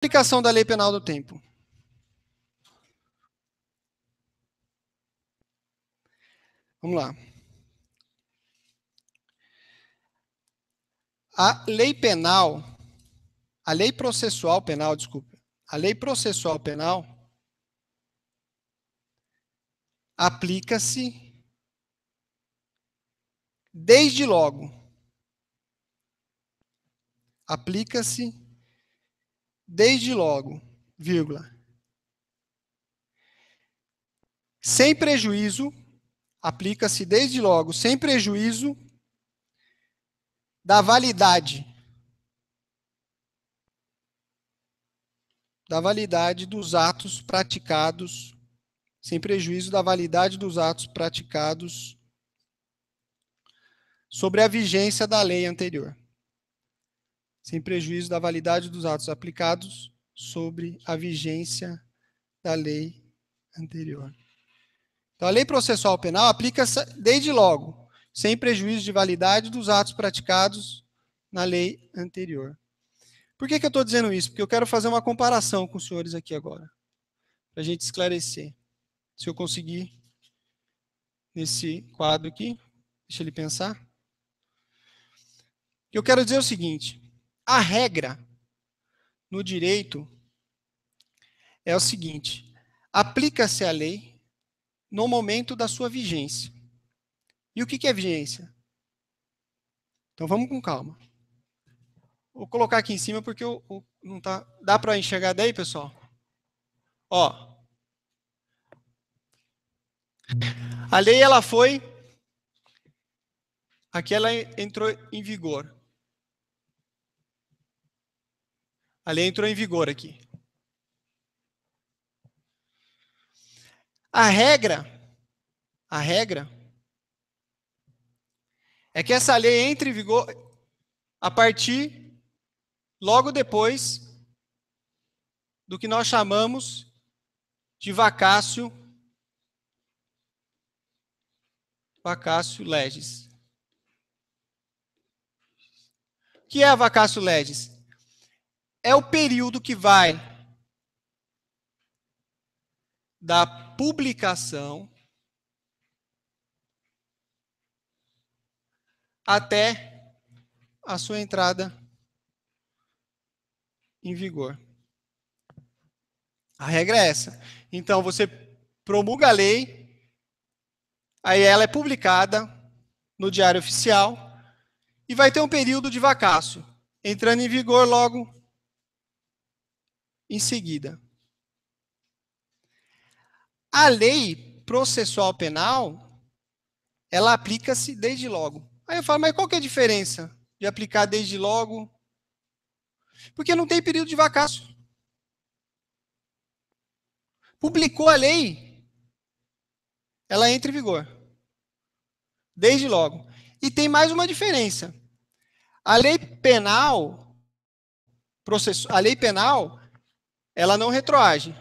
Aplicação da lei penal do tempo. Vamos lá. A lei penal, a lei processual penal, desculpa, a lei processual penal aplica-se desde logo. Aplica-se desde logo, vírgula. Sem prejuízo, aplica-se desde logo, sem prejuízo da validade dos atos praticados, sem prejuízo da validade dos atos praticados sobre a vigência da lei anterior. Sem prejuízo da validade dos atos aplicados sobre a vigência da lei anterior. Então, a lei processual penal aplica-se desde logo, sem prejuízo de validade dos atos praticados na lei anterior. Por que eu estou dizendo isso? Porque eu quero fazer uma comparação com os senhores aqui agora, para a gente esclarecer. Se eu conseguir, nesse quadro aqui, deixa ele pensar. Eu quero dizer o seguinte, a regra no direito é o seguinte, aplica-se a lei no momento da sua vigência. E o que é vigência? Então vamos com calma. Vou colocar aqui em cima porque não tá. Dá para enxergar daí, pessoal? Ó. A lei ela foi. Aqui ela entrou em vigor. A lei entrou em vigor aqui. A regra é que essa lei entre em vigor a partir, logo depois, do que nós chamamos de vacatio legis. O que é a vacatio legis? É o período que vai da publicação até a sua entrada em vigor. A regra é essa. Então, você promulga a lei, aí ela é publicada no Diário Oficial e vai ter um período de vacatio, entrando em vigor logo em seguida. A lei processual penal, ela aplica-se desde logo. Aí eu falo, mas qual que é a diferença de aplicar desde logo? Porque não tem período de vacatio. Publicou a lei, ela entra em vigor. Desde logo. E tem mais uma diferença. A lei penal, ela não retroage.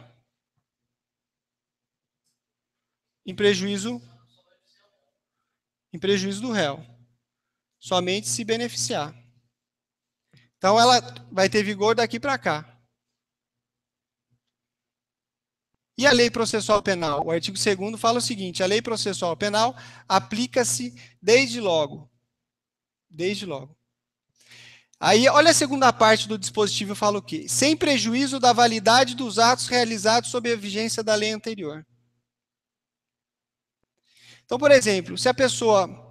Em prejuízo do réu. Somente se beneficiar. Então, ela vai ter vigor daqui para cá. E a lei processual penal? O artigo 2º fala o seguinte, a lei processual penal aplica-se desde logo. Desde logo. Aí, olha a segunda parte do dispositivo, fala o quê? Sem prejuízo da validade dos atos realizados sob a vigência da lei anterior. Então, por exemplo, se a pessoa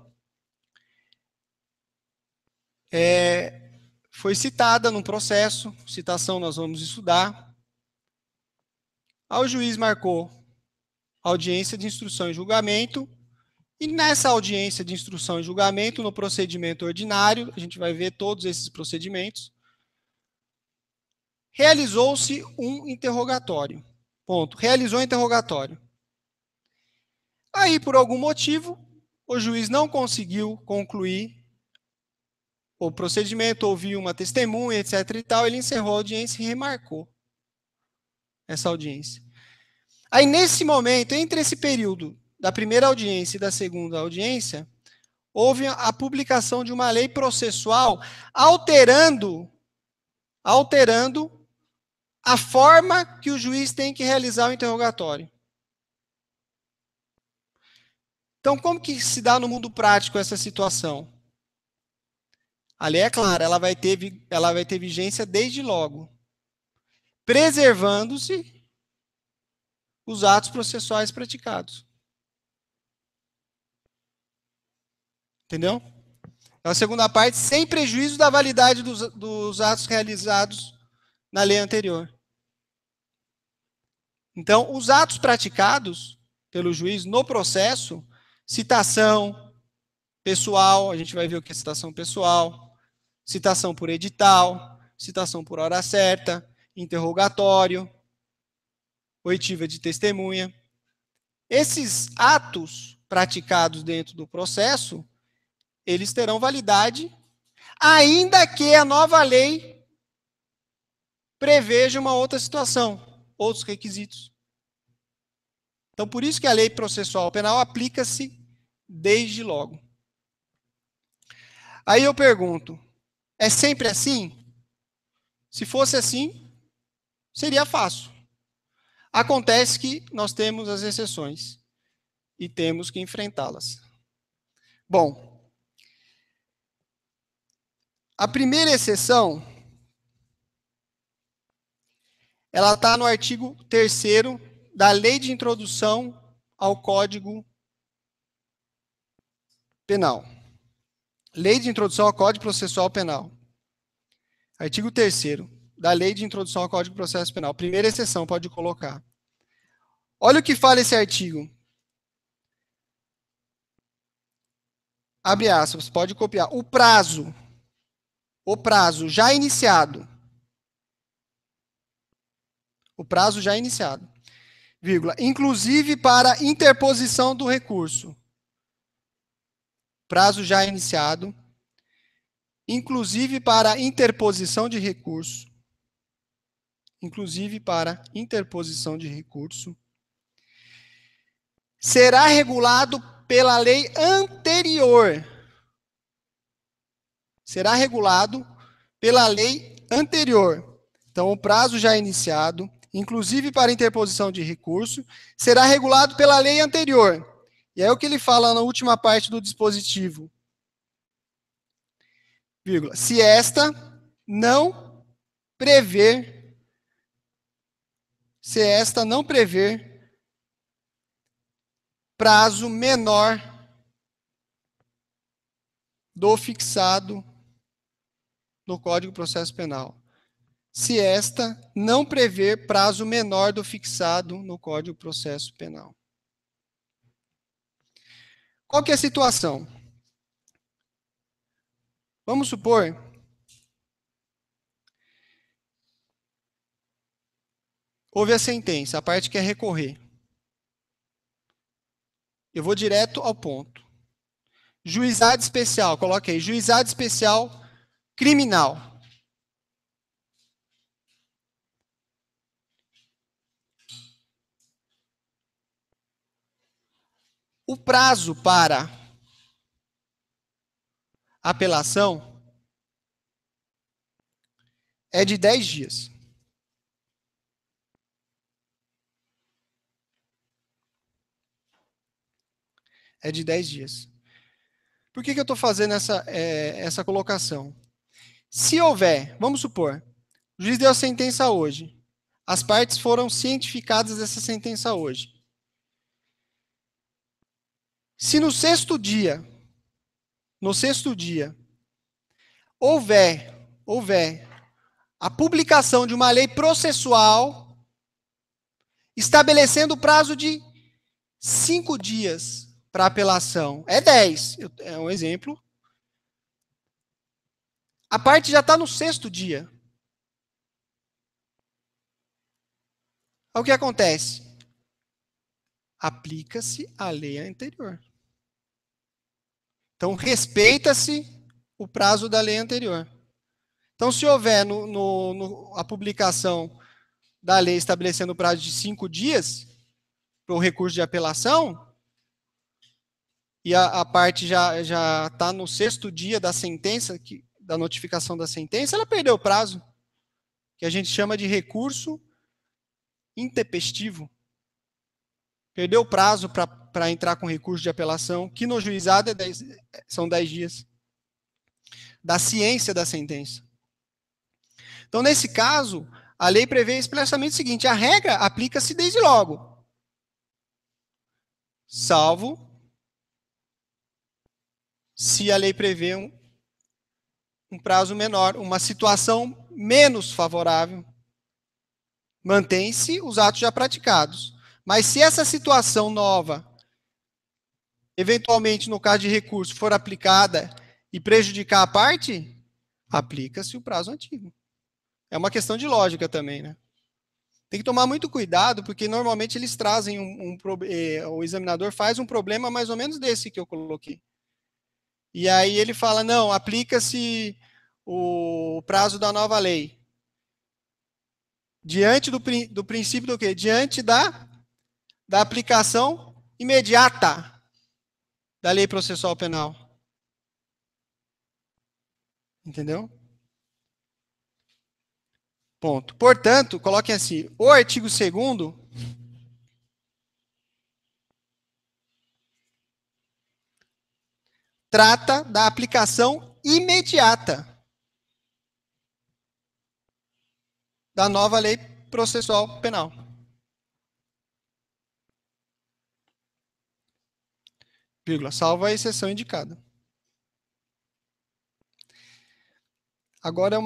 foi citada num processo, citação nós vamos estudar, aí o juiz marcou audiência de instrução e julgamento, e nessa audiência de instrução e julgamento, no procedimento ordinário, a gente vai ver todos esses procedimentos, realizou-se um interrogatório. Ponto. Realizou o interrogatório. Aí, por algum motivo, o juiz não conseguiu concluir o procedimento, ouviu uma testemunha, etc. e tal, ele encerrou a audiência e remarcou essa audiência. Aí, nesse momento, entre esse período da primeira audiência e da segunda audiência, houve a publicação de uma lei processual alterando a forma que o juiz tem que realizar o interrogatório. Então, como que se dá no mundo prático essa situação? A lei é clara, ela vai ter vigência desde logo, preservando-se os atos processuais praticados. Entendeu? A segunda parte, sem prejuízo da validade dos atos realizados na lei anterior. Então, os atos praticados pelo juiz no processo, citação pessoal, a gente vai ver o que é citação pessoal, citação por edital, citação por hora certa, interrogatório, oitiva de testemunha. Esses atos praticados dentro do processo, eles terão validade, ainda que a nova lei preveja uma outra situação, outros requisitos. Então, por isso que a lei processual penal aplica-se desde logo. Aí eu pergunto, é sempre assim? Se fosse assim, seria fácil. Acontece que nós temos as exceções e temos que enfrentá-las. Bom, a primeira exceção, ela está no artigo 3º da Lei de Introdução ao Código Penal. Lei de Introdução ao Código Processual Penal. Artigo 3º da Lei de Introdução ao Código de Processo Penal. Primeira exceção, pode colocar. Olha o que fala esse artigo. Abre aspas, pode copiar. O prazo já iniciado. O prazo já iniciado. Vírgula, inclusive para interposição do recurso. Prazo já iniciado. Inclusive para interposição de recurso. Inclusive para interposição de recurso. Será regulado pela lei anterior. Será regulado pela lei anterior. Então, o prazo já iniciado, inclusive para interposição de recurso, será regulado pela lei anterior. E é o que ele fala na última parte do dispositivo. Vírgula, se esta não prever prazo menor do fixado no Código de Processo Penal. Se esta não prever prazo menor do fixado no Código de Processo Penal. Qual que é a situação? Vamos supor houve a sentença, a parte que é recorrer. Eu vou direto ao ponto. Juizado especial, coloque aí, juizado especial criminal. O prazo para apelação é de 10 dias. É de 10 dias. Por que eu estou fazendo essa colocação? Se houver, vamos supor, o juiz deu a sentença hoje. As partes foram cientificadas dessa sentença hoje. Se no sexto dia, houver a publicação de uma lei processual estabelecendo o prazo de 5 dias para apelação, é 10, é um exemplo. A parte já está no sexto dia. O que acontece? Aplica-se a lei anterior. Então, respeita-se o prazo da lei anterior. Então, se houver a publicação da lei estabelecendo o prazo de 5 dias para o recurso de apelação, e a parte já está no sexto dia da sentença, da notificação da sentença, ela perdeu o prazo. que a gente chama de recurso intempestivo. Perdeu o prazo para entrar com recurso de apelação, que no juizado são 10 dias. Da ciência da sentença. Então, nesse caso, a lei prevê expressamente o seguinte: a regra aplica-se desde logo, salvo se a lei prevê um prazo menor, uma situação menos favorável, mantém-se os atos já praticados. Mas se essa situação nova, eventualmente no caso de recurso, for aplicada e prejudicar a parte, aplica-se o prazo antigo. É uma questão de lógica também, né? Tem que tomar muito cuidado, porque normalmente eles trazem o examinador faz um problema mais ou menos desse que eu coloquei. E aí ele fala, não, aplica-se o prazo da nova lei. Diante do princípio do quê? Diante da aplicação imediata da lei processual penal. Entendeu? Ponto. Portanto, coloquem assim, o artigo 2º trata da aplicação imediata da nova lei processual penal. Vírgula, salvo a exceção indicada. Agora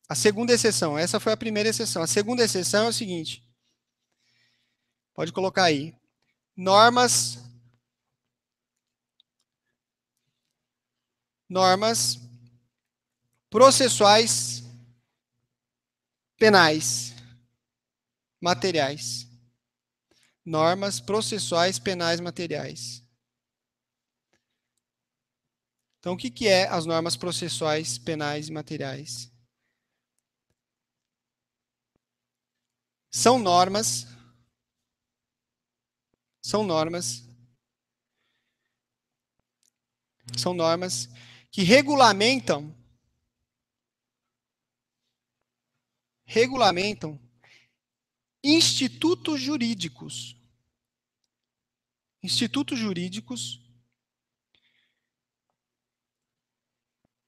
a segunda exceção. Essa foi a primeira exceção. A segunda exceção é o seguinte. Pode colocar aí. Normas processuais penais materiais. Normas processuais penais materiais. Então, o que é as normas processuais penais e materiais? São normas que regulamentam institutos jurídicos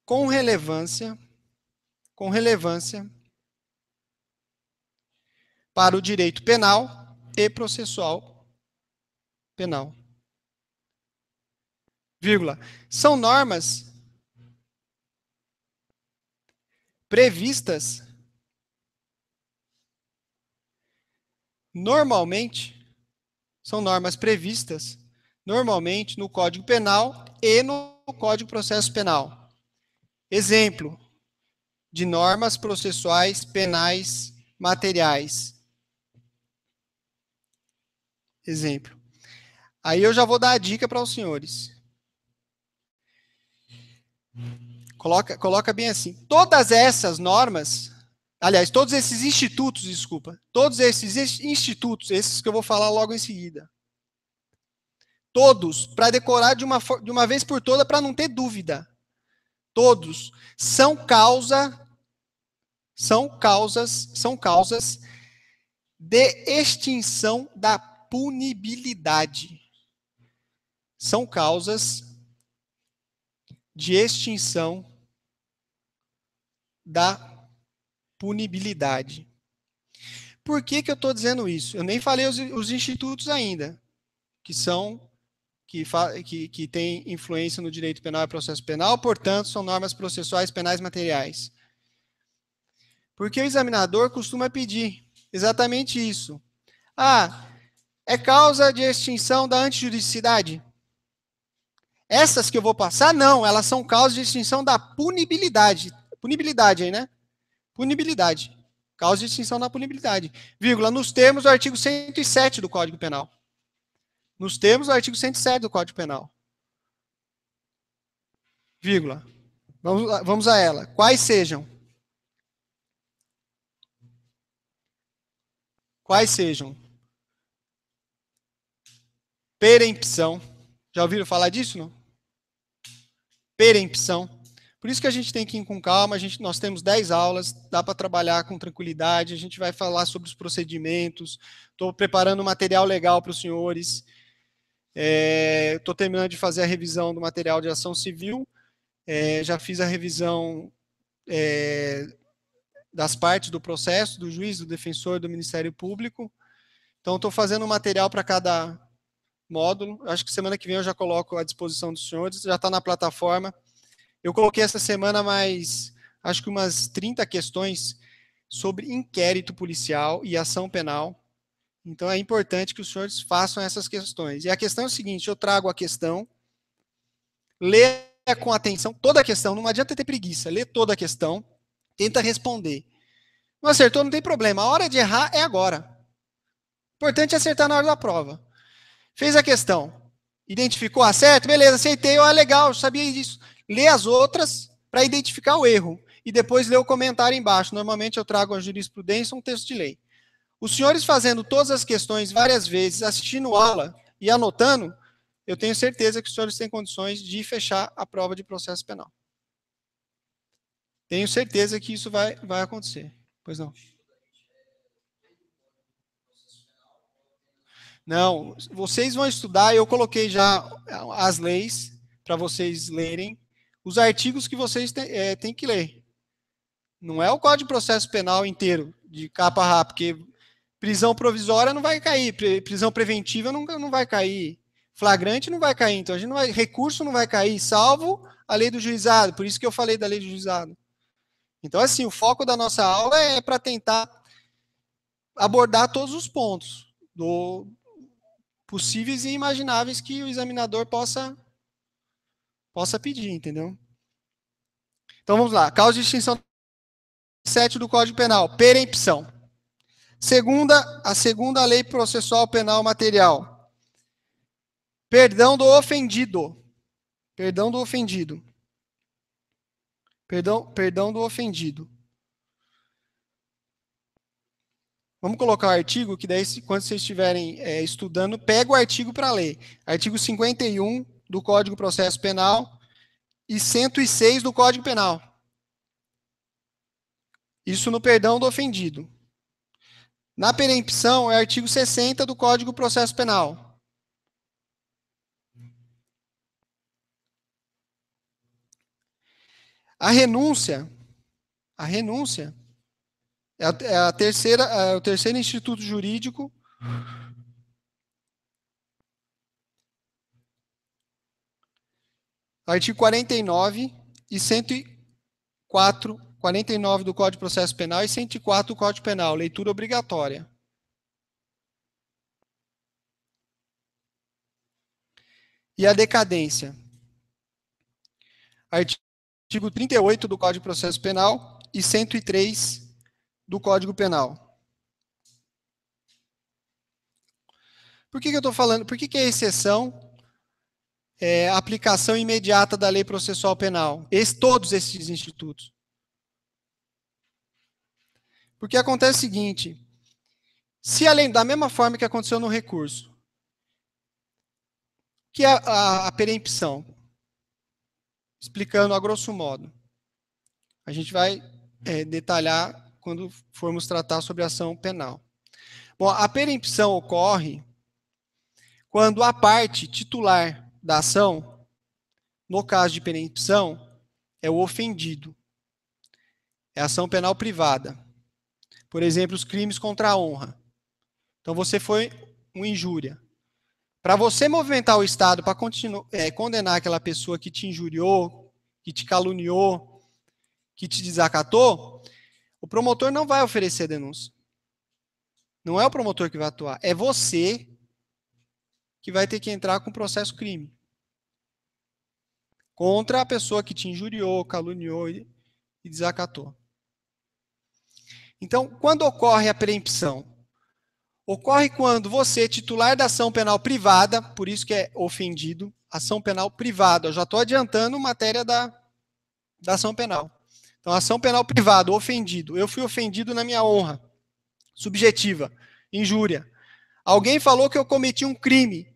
com relevância para o direito penal e processual penal. Vírgula. São normas previstas normalmente no Código Penal e no Código de Processo Penal. Exemplo de normas processuais penais materiais. Exemplo. Aí eu já vou dar a dica para os senhores. Coloca bem assim. Todas essas normas, aliás, todos esses institutos, esses que eu vou falar logo em seguida. Todos, para decorar de uma vez por toda, para não ter dúvida. Todos são causas de extinção da punibilidade. São causas de extinção da punibilidade. Por que eu estou dizendo isso? Eu nem falei os institutos ainda, que têm influência no direito penal e processo penal, portanto, são normas processuais penais materiais. Porque o examinador costuma pedir exatamente isso. É causa de extinção da antijuridicidade? Essas que eu vou passar, não, elas são causa de extinção da punibilidade. Punibilidade aí, né? Punibilidade. Causa de extinção da punibilidade. Vírgula, nos termos do artigo 107 do Código Penal. Nos termos do artigo 107 do Código Penal. Vírgula. Vamos a ela. Quais sejam? Perempção. Já ouviram falar disso, não? Perempção. Por isso que a gente tem que ir com calma, nós temos 10 aulas, dá para trabalhar com tranquilidade, a gente vai falar sobre os procedimentos, estou preparando um material legal para os senhores, estou terminando de fazer a revisão do material de ação civil, já fiz a revisão das partes do processo, do juiz, do defensor, do Ministério Público, então estou fazendo um material para cada módulo, acho que semana que vem eu já coloco à disposição dos senhores, já está na plataforma. Eu coloquei essa semana mais, acho que umas 30 questões sobre inquérito policial e ação penal. Então é importante que os senhores façam essas questões. E a questão é o seguinte, eu trago a questão, leia com atenção toda a questão, não adianta ter preguiça, lê toda a questão, tenta responder. Não acertou, não tem problema, a hora de errar é agora. O importante é acertar na hora da prova. Fez a questão, identificou, acerto, beleza, aceitei, legal, sabia disso. Lê as outras para identificar o erro e depois lê o comentário embaixo. Normalmente eu trago a jurisprudência, um texto de lei. Os senhores fazendo todas as questões várias vezes, assistindo aula e anotando, eu tenho certeza que os senhores têm condições de fechar a prova de processo penal. Tenho certeza que isso vai acontecer. Pois não. Não, vocês vão estudar, eu coloquei já as leis para vocês lerem, os artigos que vocês têm que ler. Não é o Código de Processo Penal inteiro, de capa a rapa, porque prisão provisória não vai cair, prisão preventiva não vai cair, flagrante não vai cair, então a gente não vai, recurso não vai cair, salvo a lei do juizado, por isso que eu falei da lei do juizado. Então, assim, o foco da nossa aula é para tentar abordar todos os pontos possíveis e imagináveis que o examinador possa pedir, entendeu? Então vamos lá, causa de extinção 7 do Código Penal, perempção. A segunda lei processual penal material. Perdão do ofendido. Perdão do ofendido. Perdão do ofendido. Vamos colocar o artigo, que daí, quando vocês estiverem estudando, pega o artigo para ler. Artigo 51 do Código de Processo Penal e 106 do Código Penal. Isso no perdão do ofendido. Na perempção, é artigo 60 do Código de Processo Penal. A renúncia é o terceiro instituto jurídico artigo 49 e 104, 49 do Código de Processo Penal e 104 do Código Penal, leitura obrigatória. E a decadência. Artigo 38 do Código de Processo Penal e 103 do Código Penal. Por que eu estou falando? Por que é exceção? A aplicação imediata da lei processual penal. Todos esses institutos. Porque acontece o seguinte, se além da mesma forma que aconteceu no recurso, que é a perempção, explicando a grosso modo, a gente vai detalhar quando formos tratar sobre a ação penal. Bom, a perempção ocorre quando a parte titular da ação, no caso de perempção, é o ofendido. É ação penal privada. Por exemplo, os crimes contra a honra. Então, você foi uma injúria. Para você movimentar o Estado para condenar aquela pessoa que te injuriou, que te caluniou, que te desacatou, o promotor não vai oferecer denúncia. Não é o promotor que vai atuar, é você que vai ter que entrar com processo crime. Contra a pessoa que te injuriou, caluniou e desacatou. Então, quando ocorre a perempção? Ocorre quando você, titular da ação penal privada, por isso que é ofendido, ação penal privada, eu já estou adiantando matéria da ação penal. Então, ação penal privada, ofendido. Eu fui ofendido na minha honra, subjetiva, injúria. Alguém falou que eu cometi um crime,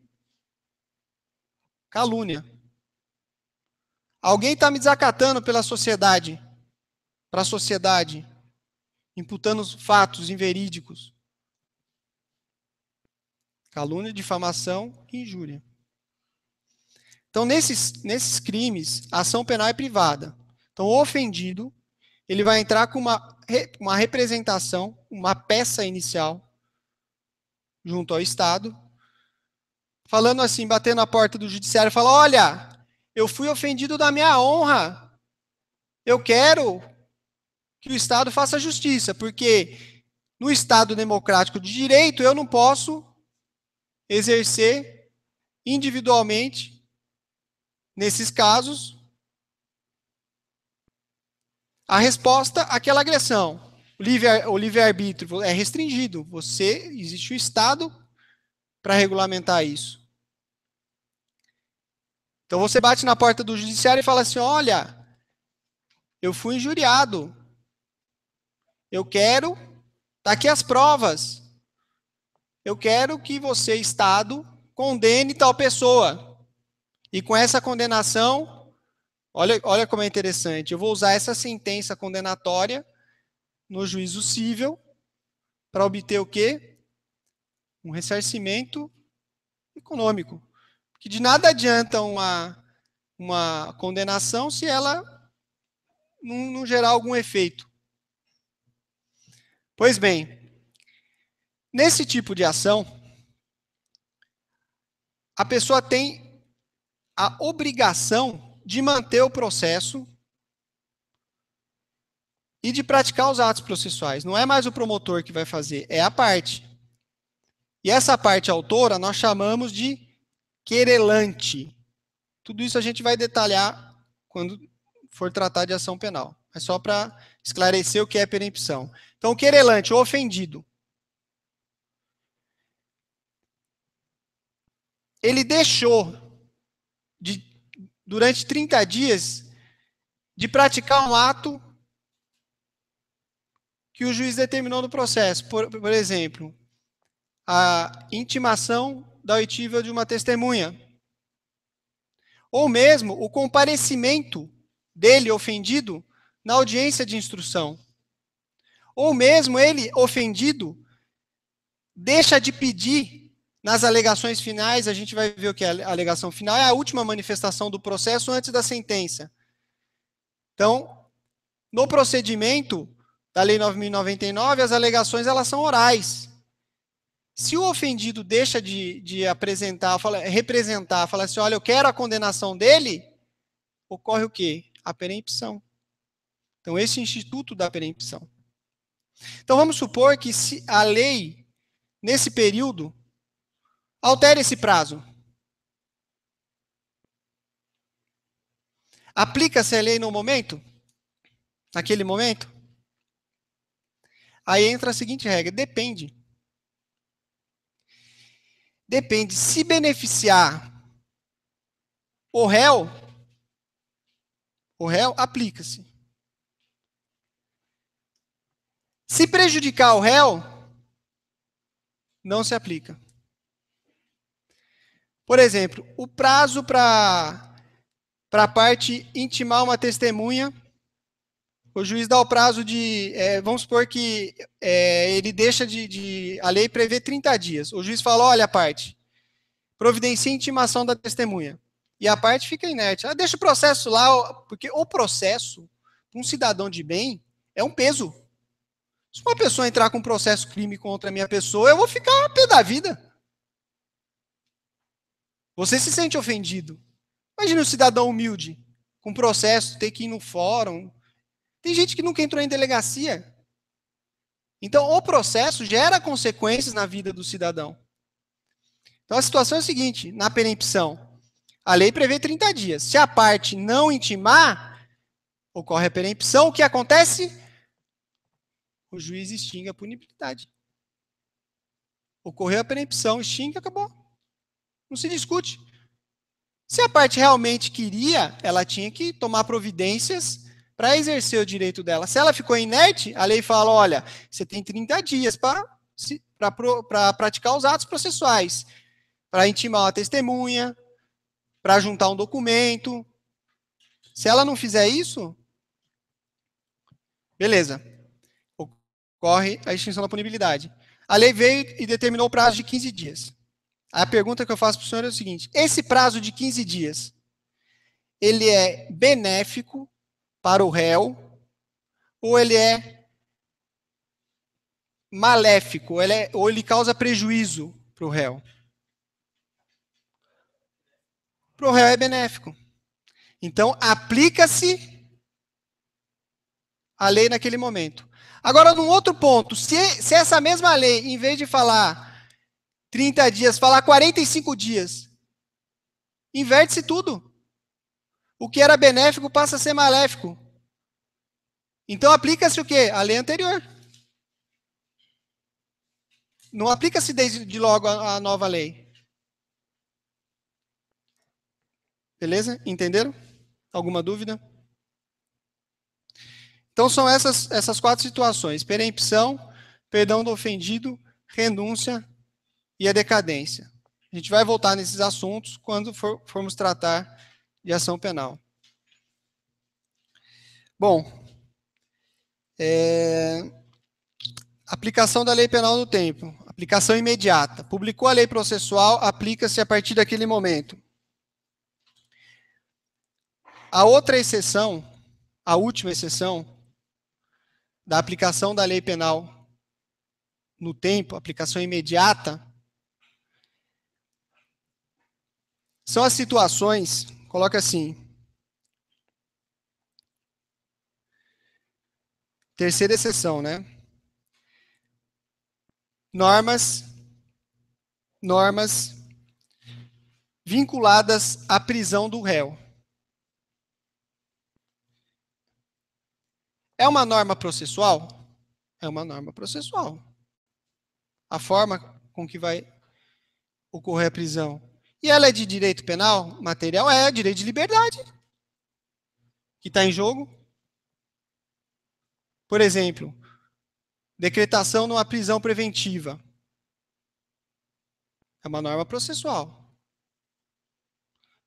calúnia. Alguém está me desacatando pela sociedade, para a sociedade, imputando fatos inverídicos. Calúnia, difamação e injúria. Então, nesses crimes, a ação penal é privada. Então, o ofendido, ele vai entrar com uma representação, uma peça inicial, junto ao Estado, falando assim, batendo a porta do judiciário, fala, olha, eu fui ofendido da minha honra, eu quero que o Estado faça justiça, porque no Estado democrático de direito eu não posso exercer individualmente, nesses casos, a resposta àquela agressão. O livre-arbítrio é restringido. Existe o Estado para regulamentar isso. Então você bate na porta do judiciário e fala assim, olha, eu fui injuriado. Eu quero, tá aqui as provas. Eu quero que você, Estado, condene tal pessoa. E com essa condenação, olha como é interessante, eu vou usar essa sentença condenatória no juízo cível para obter o quê? Um ressarcimento econômico. Que de nada adianta uma condenação se ela não gerar algum efeito. Pois bem, nesse tipo de ação, a pessoa tem a obrigação de manter o processo e de praticar os atos processuais. Não é mais o promotor que vai fazer, é a parte. E essa parte autora nós chamamos de querelante. Tudo isso a gente vai detalhar quando for tratar de ação penal. É só para esclarecer o que é perempção. Então, o querelante, o ofendido, ele deixou, durante 30 dias, de praticar um ato que o juiz determinou no processo. Por exemplo, a intimação da oitiva de uma testemunha. Ou mesmo o comparecimento dele, ofendido, na audiência de instrução. Ou mesmo ele, ofendido, deixa de pedir nas alegações finais, a gente vai ver o que é a alegação final, é a última manifestação do processo antes da sentença. Então, no procedimento da Lei 9.099, as alegações elas são orais. Se o ofendido deixa de apresentar, representar, falar assim, olha, eu quero a condenação dele, ocorre o quê? A perempção. Então, esse instituto da perempção. Então, vamos supor que se a lei, nesse período, altere esse prazo. Aplica-se a lei no momento? Naquele momento? Aí entra a seguinte regra, depende. Depende. Se beneficiar o réu aplica-se. Se prejudicar o réu, não se aplica. Por exemplo, o prazo para a parte intimar uma testemunha, o juiz dá o prazo de, vamos supor que ele deixa a lei prevê 30 dias. O juiz fala, olha a parte, providencia a intimação da testemunha. E a parte fica inerte. Deixa o processo lá, porque o processo, um cidadão de bem, é um peso. Se uma pessoa entrar com um processo crime contra a minha pessoa, eu vou ficar a pé da vida. Você se sente ofendido. Imagina um cidadão humilde, com processo, ter que ir no fórum. Tem gente que nunca entrou em delegacia. Então, o processo gera consequências na vida do cidadão. Então, a situação é a seguinte, na perempção, a lei prevê 30 dias. Se a parte não intimar, ocorre a perempção, o que acontece? O juiz extingue a punibilidade. Ocorreu a perempção, extingue, acabou. Não se discute. Se a parte realmente queria, ela tinha que tomar providências para exercer o direito dela. Se ela ficou inerte, a lei fala, olha, você tem 30 dias para praticar os atos processuais, para intimar uma testemunha, para juntar um documento, Se ela não fizer isso, beleza. Ocorre a extinção da punibilidade. A lei veio e determinou o prazo de 15 dias. A pergunta que eu faço para o senhor é o seguinte: esse prazo de 15 dias, ele é benéfico para o réu ou ele é maléfico, ou ele causa prejuízo para o réu? Para o réu é benéfico. Então, aplica-se a lei naquele momento. Agora, num outro ponto, se essa mesma lei, em vez de falar 30 dias, falar 45 dias, inverte-se tudo. O que era benéfico passa a ser maléfico. Então, aplica-se o quê? A lei anterior. Não aplica-se desde logo a nova lei. Beleza? Entenderam? Alguma dúvida? Então, são essas 4 situações: perempção, perdão do ofendido, renúncia e a decadência. A gente vai voltar nesses assuntos quando formos tratar de ação penal. Bom, aplicação da lei penal no tempo. Aplicação imediata. Publicou a lei processual, aplica-se a partir daquele momento. A outra exceção, a última exceção, da aplicação da lei penal no tempo, aplicação imediata, são as situações, coloca assim, terceira exceção, né? Normas vinculadas à prisão do réu. É uma norma processual? É uma norma processual. A forma com que vai ocorrer a prisão. E ela é de direito penal? Material é direito de liberdade. Que está em jogo. Por exemplo, decretação numa prisão preventiva. É uma norma processual.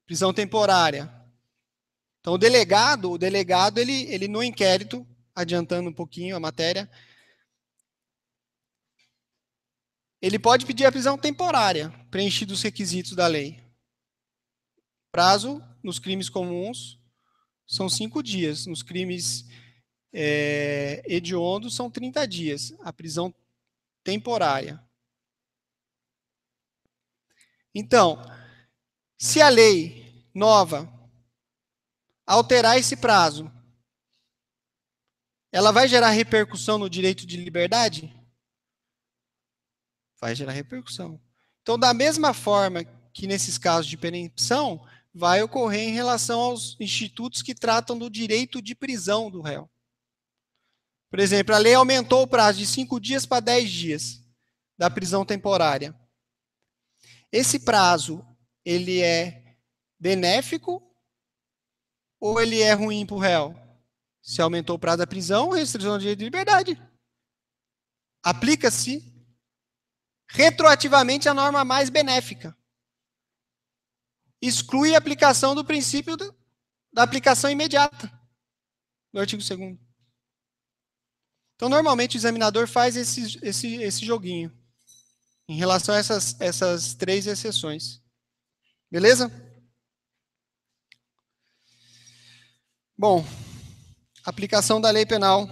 Prisão temporária. Então, o delegado, ele no inquérito, adiantando um pouquinho a matéria, ele pode pedir a prisão temporária, preenchidos os requisitos da lei. Prazo, nos crimes comuns, são 5 dias. Nos crimes hediondos, são 30 dias. A prisão temporária. Então, se a lei nova alterar esse prazo, ela vai gerar repercussão no direito de liberdade? Vai gerar repercussão. Então, da mesma forma que nesses casos de perempção, vai ocorrer em relação aos institutos que tratam do direito de prisão do réu. Por exemplo, a lei aumentou o prazo de 5 dias para 10 dias da prisão temporária. Esse prazo, ele é benéfico ou ele é ruim para o réu? Se aumentou o prazo da prisão, restrição do direito de liberdade. Aplica-se retroativamente a norma mais benéfica. Exclui a aplicação do princípio da aplicação imediata do artigo 2º. Então, normalmente, o examinador faz esse joguinho em relação a essas 3 exceções. Beleza? Bom, aplicação da lei penal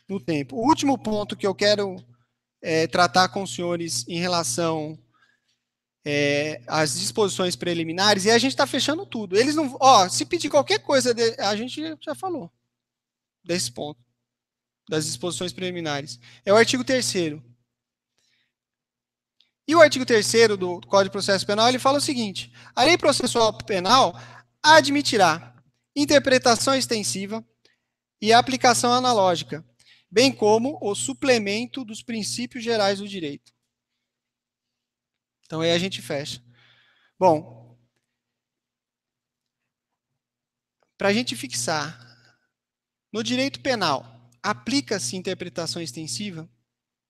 no tempo. O último ponto que eu quero tratar com os senhores em relação às disposições preliminares, e a gente está fechando tudo. Eles não, se pedir qualquer coisa, a gente já falou desse ponto, das disposições preliminares. É o artigo 3º. E o artigo 3º do Código de Processo Penal, ele fala o seguinte: a lei processual penal admitirá interpretação extensiva e aplicação analógica, bem como o suplemento dos princípios gerais do direito. Então aí a gente fecha. Bom, para a gente fixar, no direito penal, aplica-se interpretação extensiva?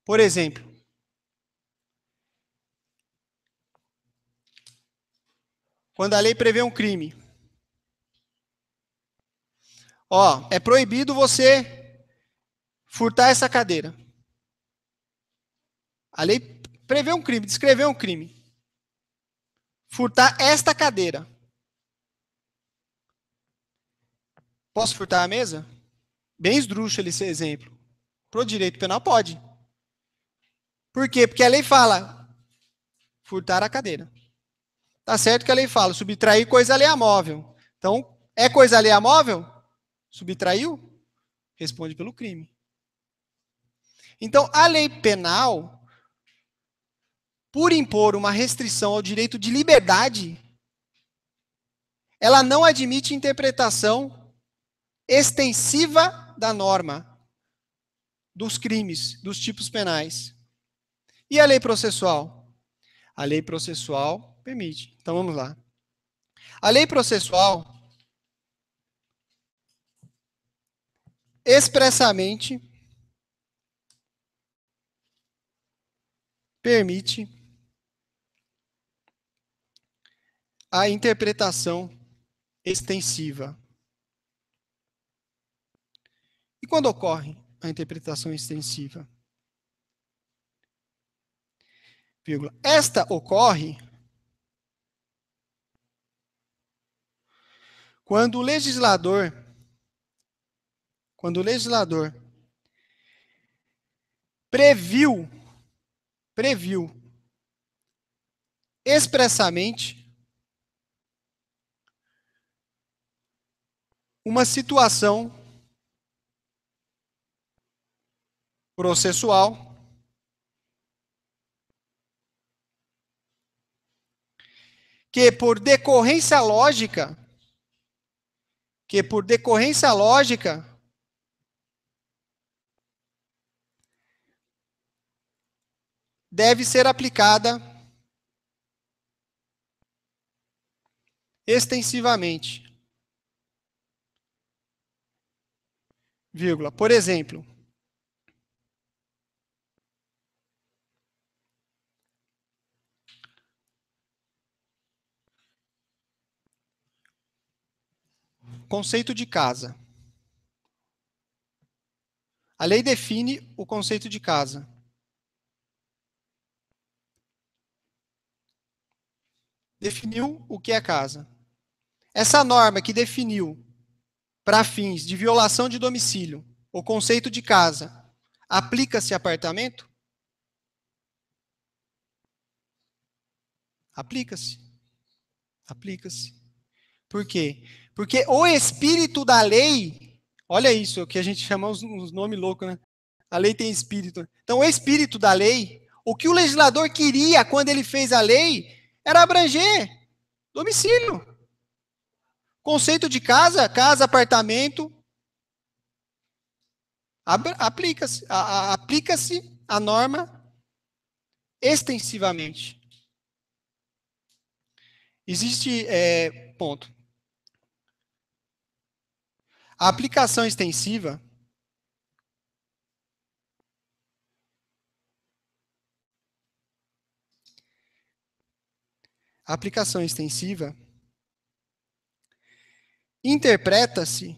Por exemplo, quando a lei prevê um crime, Ó, é proibido você furtar essa cadeira. A lei prevê um crime, descreveu um crime. Furtar esta cadeira. Posso furtar a mesa? Bem esdrúxulo esse exemplo. Pro direito penal, pode. Por quê? Porque a lei fala furtar a cadeira. Tá certo que a lei fala subtrair coisa alheia móvel. Então, é coisa alheia móvel? Subtraiu? Responde pelo crime. Então, a lei penal, por impor uma restrição ao direito de liberdade, ela não admite interpretação extensiva da norma, dos crimes, dos tipos penais. E a lei processual? A lei processual permite. Então vamos lá. A lei processual expressamente permite a interpretação extensiva. E quando ocorre a interpretação extensiva? Vírgula. Esta ocorre quando o legislador previu expressamente uma situação processual que por decorrência lógica deve ser aplicada extensivamente. Vírgula. Por exemplo, conceito de casa. A lei define o conceito de casa. Definiu o que é casa. Essa norma que definiu, para fins de violação de domicílio, o conceito de casa, aplica-se a apartamento? Aplica-se. Aplica-se. Por quê? Porque o espírito da lei, olha isso, que a gente chama uns nomes loucos, né? A lei tem espírito. Então, o espírito da lei, o que o legislador queria quando ele fez a lei, era abranger domicílio. Conceito de casa, apartamento, aplica-se a norma extensivamente. Existe, ponto. A aplicação extensiva interpreta-se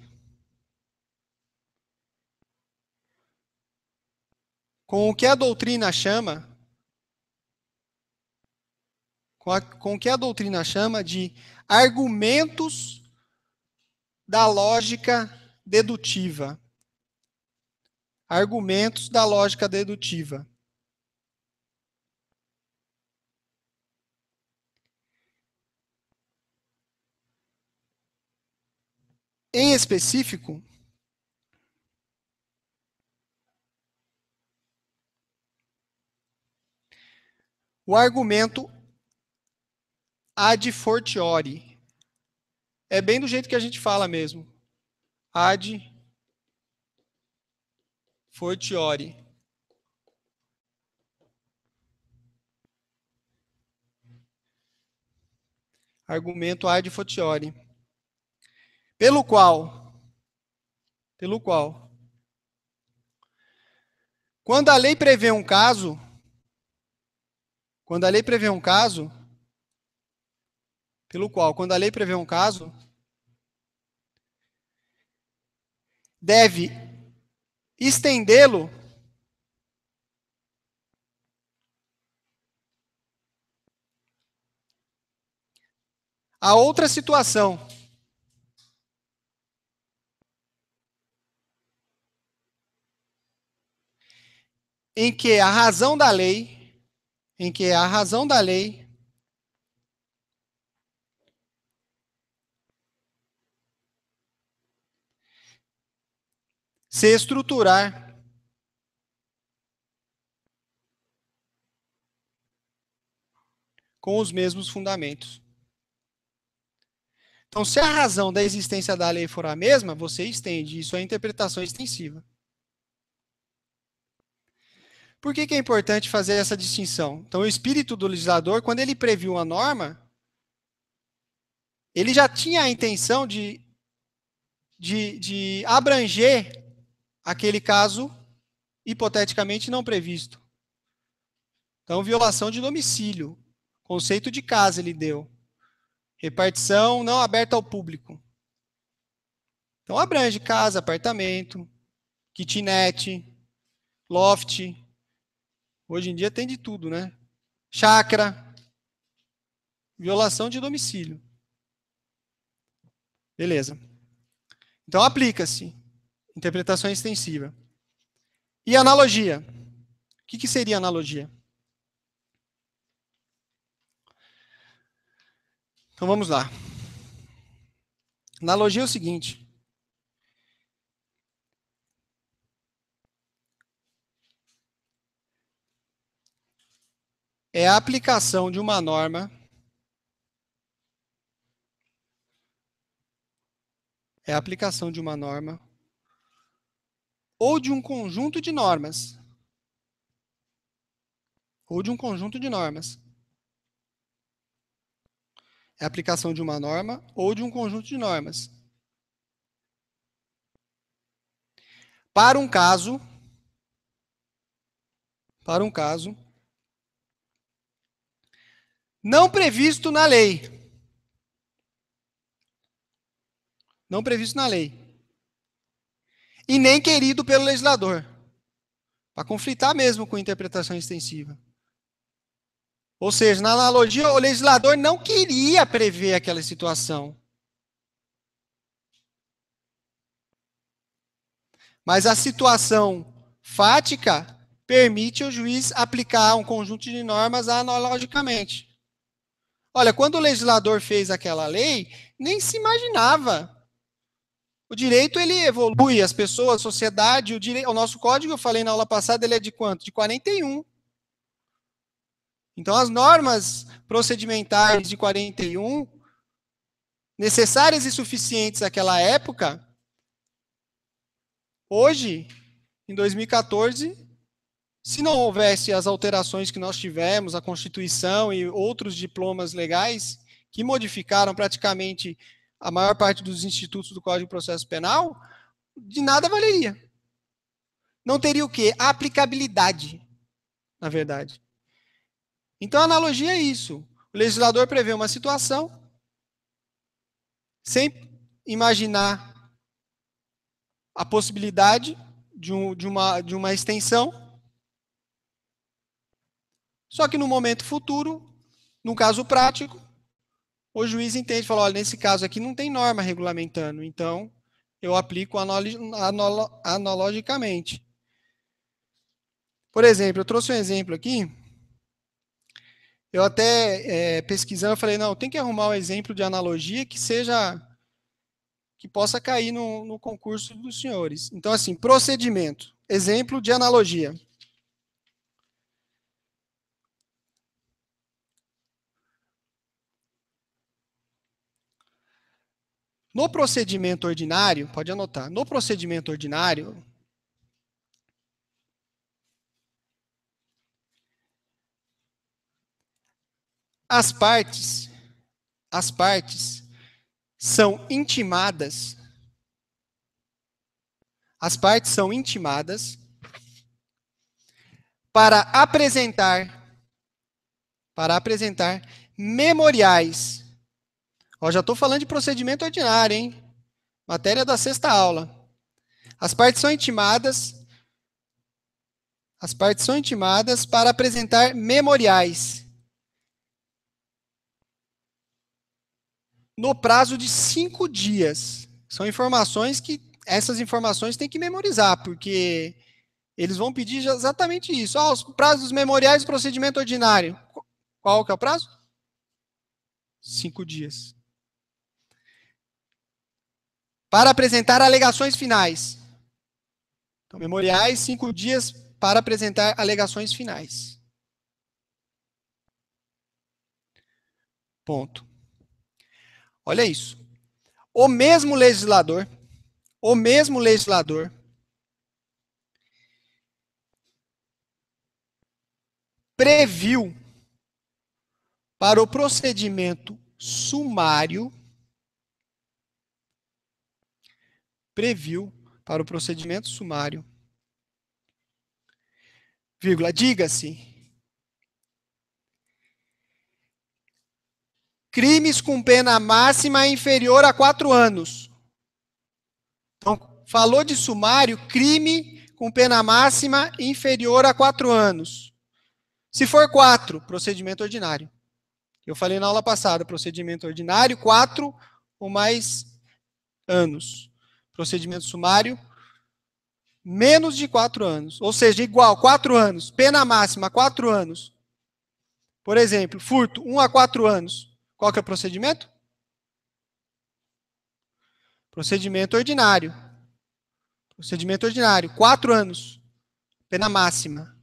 com o que a doutrina chama com o que a doutrina chama de argumentos da lógica dedutiva. Argumentos da lógica dedutiva. Em específico, o argumento ad fortiori. É bem do jeito que a gente fala mesmo. Ad fortiori. Argumento ad fortiori. Pelo qual, quando a lei prevê um caso, deve estendê-lo a outra situação em que a razão da lei, se estruturar com os mesmos fundamentos. Então, se a razão da existência da lei for a mesma, você estende. Isso é interpretação extensiva. Por que é importante fazer essa distinção? Então, o espírito do legislador, quando ele previu a norma, ele já tinha a intenção de abranger aquele caso hipoteticamente não previsto. Então, violação de domicílio. Conceito de casa ele deu. Repartição não aberta ao público. Então, abrange casa, apartamento, kitnet, loft. Hoje em dia tem de tudo, né? Chácara. Violação de domicílio. Beleza. Então, aplica-se. Interpretação extensiva. E analogia? O que seria analogia? Então, vamos lá. Analogia é o seguinte. É a aplicação de uma norma ou de um conjunto de normas. É a aplicação de uma norma ou de um conjunto de normas. Para um caso não previsto na lei. Não previsto na lei. E nem querido pelo legislador. Para conflitar mesmo com interpretação extensiva. Ou seja, na analogia, o legislador não queria prever aquela situação. Mas a situação fática permite ao juiz aplicar um conjunto de normas analogicamente. Olha, quando o legislador fez aquela lei, nem se imaginava. O direito, ele evolui, as pessoas, a sociedade, o nosso código, eu falei na aula passada, ele é de quanto? De 41. Então, as normas procedimentais de 41, necessárias e suficientes naquela época, hoje, em 2014, se não houvesse as alterações que nós tivemos, a Constituição e outros diplomas legais, que modificaram praticamente a maior parte dos institutos do Código de Processo Penal, de nada valeria. Não teria o quê? A aplicabilidade, na verdade. Então, a analogia é isso. O legislador prevê uma situação, sem imaginar a possibilidade de uma extensão, só que no momento futuro, no caso prático, o juiz entende e fala, olha, nesse caso aqui não tem norma regulamentando, então eu aplico analogicamente. Por exemplo, eu trouxe um exemplo aqui, eu até pesquisando, eu falei, não, tem que arrumar um exemplo de analogia que possa cair no concurso dos senhores. Então, assim, procedimento, exemplo de analogia. No procedimento ordinário, pode anotar, no procedimento ordinário, as partes são intimadas para apresentar memoriais. Ó, já estou falando de procedimento ordinário, hein? Matéria da sexta aula. As partes são intimadas para apresentar memoriais no prazo de 5 dias. São informações que essas informações tem que memorizar, porque eles vão pedir exatamente isso. Os prazos memoriais do procedimento ordinário. Qual que é o prazo? 5 dias. Para apresentar alegações finais. Então, memoriais, 5 dias para apresentar alegações finais. Ponto. Olha isso. O mesmo legislador previu para o procedimento sumário, vírgula, diga-se, crimes com pena máxima inferior a 4 anos. Então, falou de sumário, crime com pena máxima inferior a 4 anos. Se for 4, procedimento ordinário. Eu falei na aula passada, procedimento ordinário, 4 ou mais anos. Procedimento sumário, menos de 4 anos. Ou seja, igual, 4 anos. Pena máxima, 4 anos. Por exemplo, furto, 1 a 4 anos. Qual que é o procedimento? Procedimento ordinário. 4 anos. Pena máxima.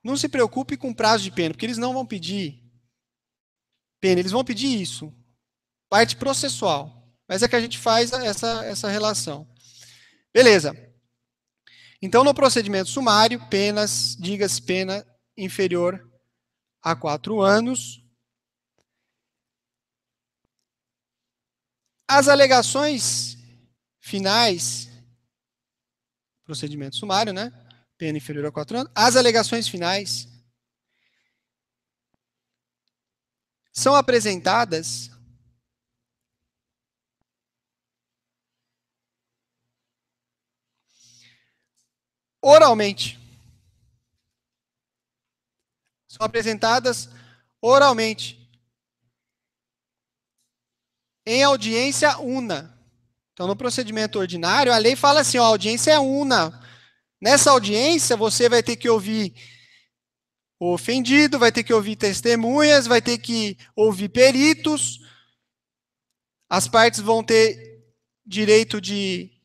Não se preocupe com prazo de pena, porque eles não vão pedir pena, eles vão pedir isso. Parte processual. Mas é que a gente faz essa relação. Beleza. Então, no procedimento sumário, penas, diga-se pena inferior a 4 anos. As alegações finais, procedimento sumário, né? Pena inferior a 4 anos. As alegações finais são apresentadas oralmente. São apresentadas oralmente. Em audiência una. Então, no procedimento ordinário, a lei fala assim, ó, a audiência é una. Nessa audiência, você vai ter que ouvir o ofendido, vai ter que ouvir testemunhas, vai ter que ouvir peritos. As partes vão ter direito de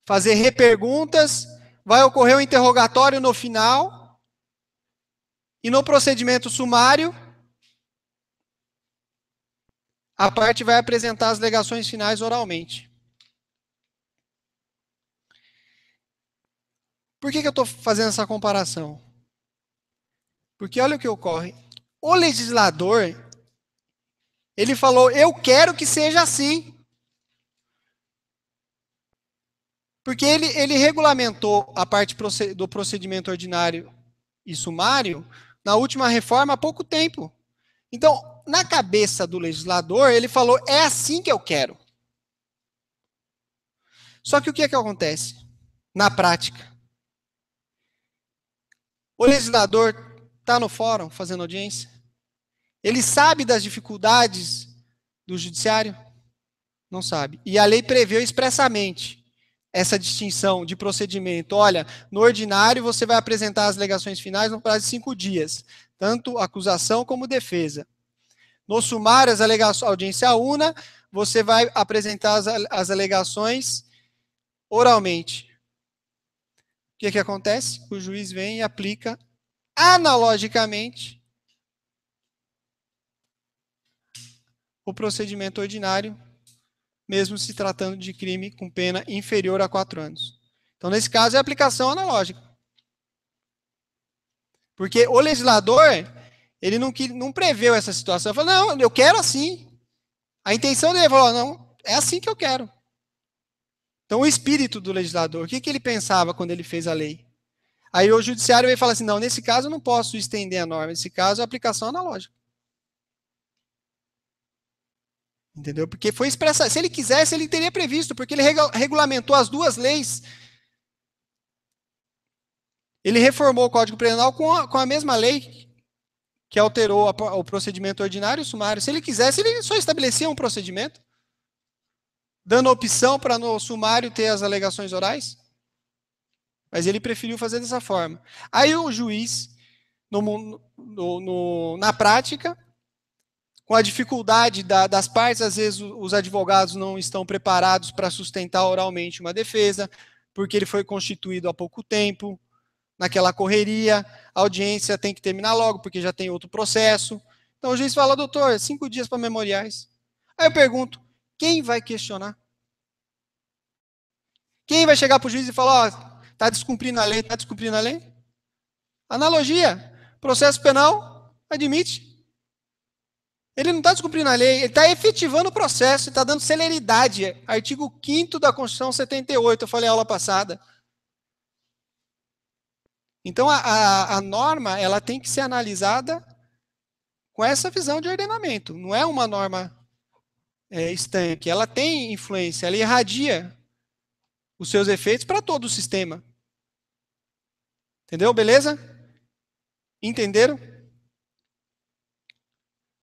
fazer reperguntas. Vai ocorrer um interrogatório no final. E no procedimento sumário, a parte vai apresentar as alegações finais oralmente. Por que eu estou fazendo essa comparação? Porque olha o que ocorre. O legislador, ele falou, eu quero que seja assim. Porque ele regulamentou a parte do procedimento ordinário e sumário na última reforma há pouco tempo. Então, na cabeça do legislador, ele falou, é assim que eu quero. Só que o que é que acontece na prática? O legislador está no fórum fazendo audiência? Ele sabe das dificuldades do judiciário? Não sabe. E a lei preveu expressamente essa distinção de procedimento. Olha, no ordinário você vai apresentar as alegações finais no prazo de 5 dias, tanto acusação como defesa. No sumário, a audiência una, você vai apresentar as alegações oralmente. O que acontece? O juiz vem e aplica analogicamente o procedimento ordinário, mesmo se tratando de crime com pena inferior a 4 anos. Então, nesse caso, é a aplicação analógica. Porque o legislador, ele não preveu essa situação. Ele falou, não, eu quero assim. A intenção dele falou, não, é assim que eu quero. Então, o espírito do legislador, o que ele pensava quando ele fez a lei? Aí o judiciário veio falar assim, não, nesse caso eu não posso estender a norma, nesse caso é a aplicação analógica. Entendeu? Porque foi expressa. Se ele quisesse, ele teria previsto, porque ele regulamentou as duas leis. Ele reformou o Código Penal com a mesma lei que alterou o procedimento ordinário e sumário. Se ele quisesse, ele só estabelecia um procedimento, dando opção para no sumário ter as alegações orais. Mas ele preferiu fazer dessa forma. Aí o juiz, na prática, com a dificuldade das partes, às vezes os advogados não estão preparados para sustentar oralmente uma defesa, porque ele foi constituído há pouco tempo, naquela correria, a audiência tem que terminar logo, porque já tem outro processo. Então o juiz fala, doutor, 5 dias para memoriais. Aí eu pergunto, quem vai questionar? Quem vai chegar para o juiz e falar, ó, está descumprindo a lei, está descumprindo a lei? Analogia, processo penal admite. Ele não está descumprindo a lei, ele está efetivando o processo, está dando celeridade. Artigo 5º da Constituição 78, eu falei aula passada. Então, a norma ela tem que ser analisada com essa visão de ordenamento. Não é uma norma estanque, ela tem influência, ela irradia os seus efeitos para todo o sistema. Entendeu? Beleza? Entenderam?